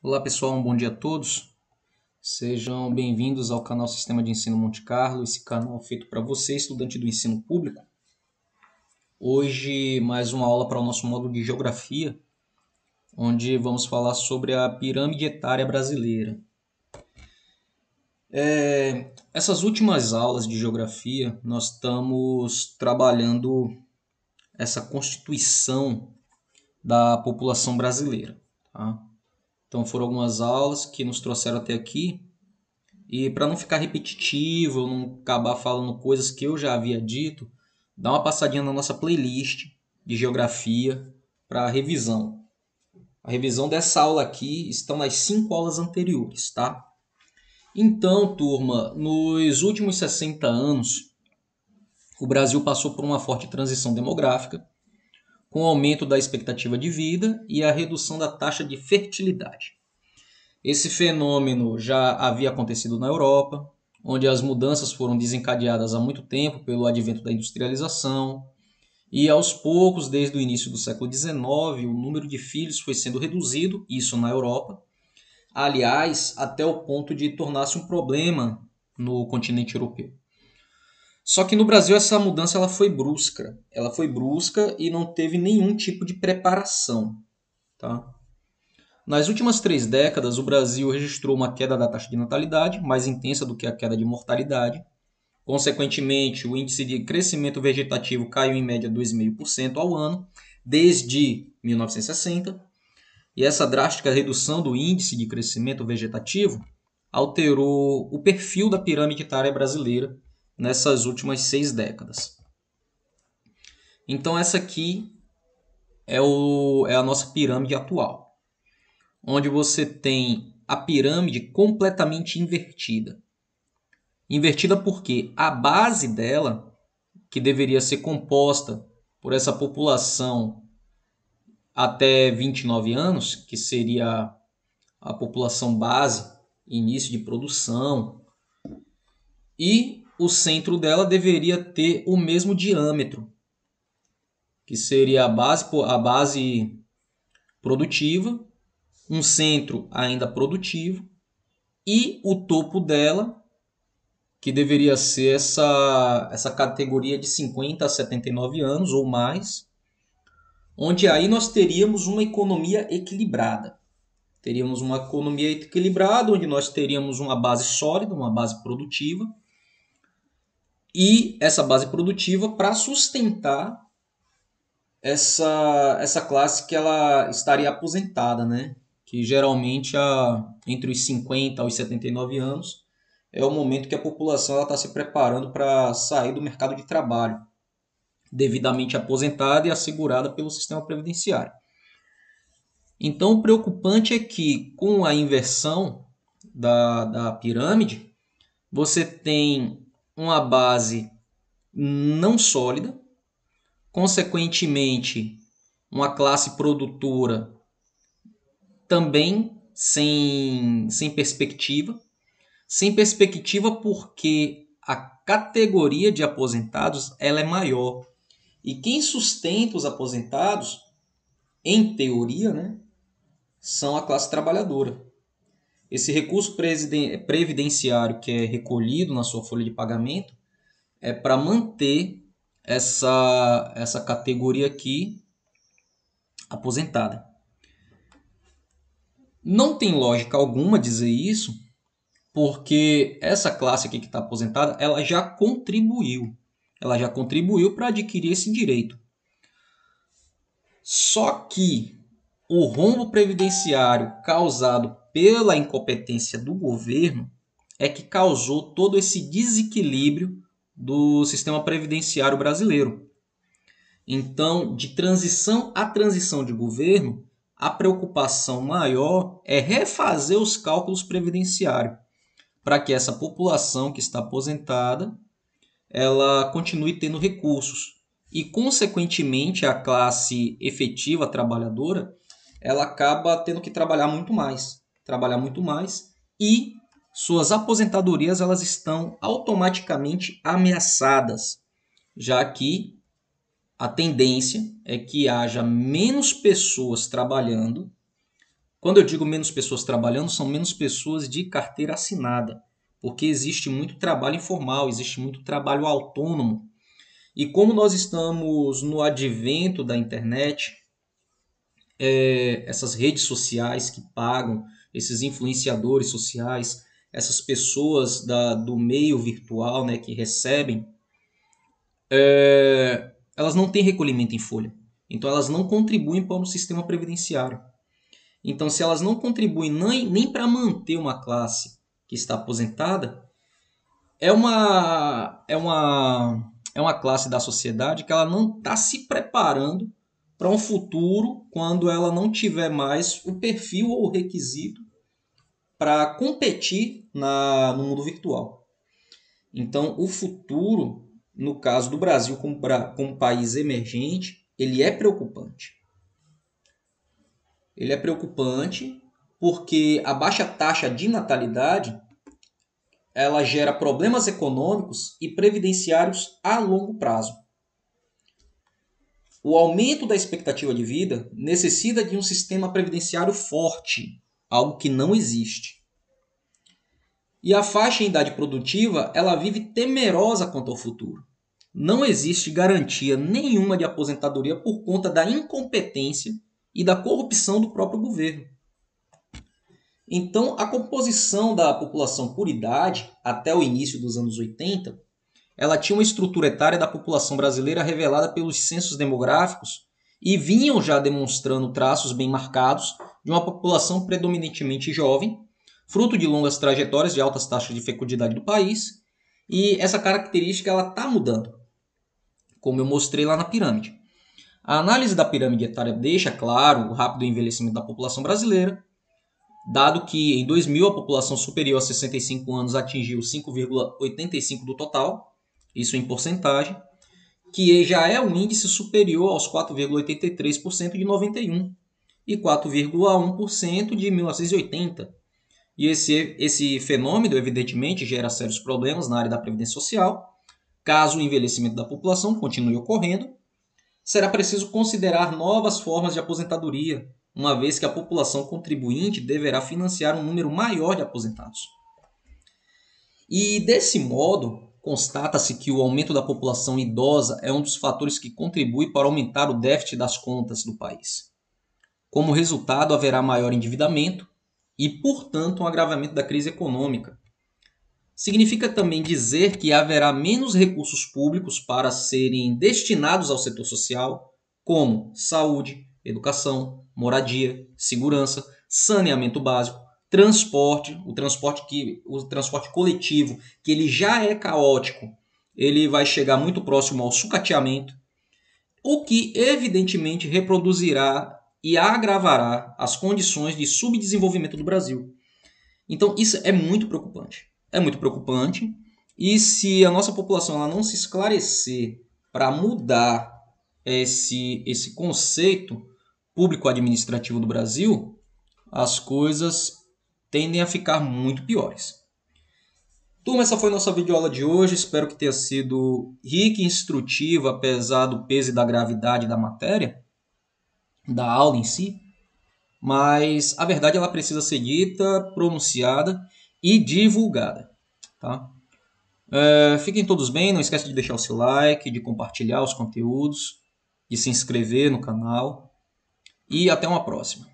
Olá pessoal, um bom dia a todos. Sejam bem-vindos ao canal Sistema de Ensino Monte Carlo, esse canal feito para você, estudante do ensino público. Hoje mais uma aula para o nosso módulo de Geografia, onde vamos falar sobre a pirâmide etária brasileira. Essas últimas aulas de Geografia, nós estamos trabalhando essa constituição da população brasileira, tá? Então foram algumas aulas que nos trouxeram até aqui. E para não ficar repetitivo, não acabar falando coisas que eu já havia dito, dá uma passadinha na nossa playlist de geografia para revisão. A revisão dessa aula aqui estão nas 5 aulas anteriores, tá? Então, turma, nos últimos 60 anos, o Brasil passou por uma forte transição demográfica, com o aumento da expectativa de vida e a redução da taxa de fertilidade. Esse fenômeno já havia acontecido na Europa, onde as mudanças foram desencadeadas há muito tempo pelo advento da industrialização, e aos poucos, desde o início do século XIX, o número de filhos foi sendo reduzido, isso na Europa, aliás, até o ponto de tornar-se um problema no continente europeu. Só que no Brasil essa mudança ela foi brusca e não teve nenhum tipo de preparação, tá? Nas últimas 3 décadas, o Brasil registrou uma queda da taxa de natalidade, mais intensa do que a queda de mortalidade. Consequentemente, o índice de crescimento vegetativo caiu em média 2,5% ao ano, desde 1960. E essa drástica redução do índice de crescimento vegetativo alterou o perfil da pirâmide etária brasileira nessas últimas 6 décadas. Então essa aqui é a nossa pirâmide atual, onde você tem a pirâmide completamente invertida. Invertida porque a base dela, que deveria ser composta por essa população até 29 anos, que seria a população base, início de produção, e o centro dela deveria ter o mesmo diâmetro, que seria a base produtiva, um centro ainda produtivo e o topo dela, que deveria ser essa categoria de 50 a 79 anos ou mais, onde aí nós teríamos uma economia equilibrada. Teríamos uma economia equilibrada, onde nós teríamos uma base sólida, uma base produtiva, e essa base produtiva para sustentar essa classe que ela estaria aposentada, né? Que geralmente entre os 50 aos 79 anos é o momento que a população está se preparando para sair do mercado de trabalho, devidamente aposentada e assegurada pelo sistema previdenciário. Então, o preocupante é que, com a inversão da pirâmide, você tem uma base não sólida, consequentemente, uma classe produtora também sem perspectiva. Sem perspectiva porque a categoria de aposentados ela é maior. E quem sustenta os aposentados, em teoria, né, são a classe trabalhadora. Esse recurso previdenciário que é recolhido na sua folha de pagamento é para manter essa categoria aqui aposentada. Não tem lógica alguma dizer isso, porque essa classe aqui que está aposentada, ela já contribuiu para adquirir esse direito. Só que o rombo previdenciário causado pela incompetência do governo é que causou todo esse desequilíbrio do sistema previdenciário brasileiro. Então, de transição a transição de governo, a preocupação maior é refazer os cálculos previdenciários, para que essa população que está aposentada ela continue tendo recursos e, consequentemente, a classe efetiva trabalhadora ela acaba tendo que trabalhar muito mais e suas aposentadorias elas estão automaticamente ameaçadas, já que a tendência é que haja menos pessoas trabalhando Quando eu digo menos pessoas trabalhando, são menos pessoas de carteira assinada, porque existe muito trabalho informal, existe muito trabalho autônomo. E como nós estamos no advento da internet, essas redes sociais que pagam, esses influenciadores sociais, essas pessoas do meio virtual, né, que recebem, elas não têm recolhimento em folha. Então elas não contribuem para o sistema previdenciário. Então, se elas não contribuem nem para manter uma classe que está aposentada, é uma classe da sociedade que ela não está se preparando para um futuro quando ela não tiver mais o perfil ou o requisito para competir no mundo virtual. Então, o futuro, no caso do Brasil como país emergente, ele é preocupante. Ele é preocupante porque a baixa taxa de natalidade ela gera problemas econômicos e previdenciários a longo prazo. O aumento da expectativa de vida necessita de um sistema previdenciário forte, algo que não existe. E a faixa em idade produtiva, ela vive temerosa quanto ao futuro. Não existe garantia nenhuma de aposentadoria por conta da incompetência e da corrupção do próprio governo. Então, a composição da população por idade, até o início dos anos 80, ela tinha uma estrutura etária da população brasileira revelada pelos censos demográficos e vinham já demonstrando traços bem marcados de uma população predominantemente jovem, fruto de longas trajetórias de altas taxas de fecundidade do país, e essa característica ela está mudando, como eu mostrei lá na pirâmide. A análise da pirâmide etária deixa claro o rápido envelhecimento da população brasileira, dado que em 2000 a população superior a 65 anos atingiu 5,85% do total, isso em porcentagem, que já é um índice superior aos 4,83% de 91 e 4,1% de 1980. E esse fenômeno, evidentemente, gera sérios problemas na área da previdência social. Caso o envelhecimento da população continue ocorrendo, será preciso considerar novas formas de aposentadoria, uma vez que a população contribuinte deverá financiar um número maior de aposentados. E desse modo, constata-se que o aumento da população idosa é um dos fatores que contribui para aumentar o déficit das contas do país. Como resultado, haverá maior endividamento e, portanto, um agravamento da crise econômica. Significa também dizer que haverá menos recursos públicos para serem destinados ao setor social, como saúde, educação, moradia, segurança, saneamento básico, transporte, o transporte coletivo, que ele já é caótico, ele vai chegar muito próximo ao sucateamento, o que evidentemente reproduzirá e agravará as condições de subdesenvolvimento do Brasil. Então isso é muito preocupante. É muito preocupante e se a nossa população ela não se esclarecer para mudar esse conceito público-administrativo do Brasil, as coisas tendem a ficar muito piores. Turma, essa foi nossa videoaula de hoje. Espero que tenha sido rica e instrutiva, apesar do peso e da gravidade da matéria, da aula em si. Mas a verdade ela precisa ser dita, pronunciada e divulgada. Tá? Fiquem todos bem, não esquece de deixar o seu like, de compartilhar os conteúdos, de se inscrever no canal. E até uma próxima.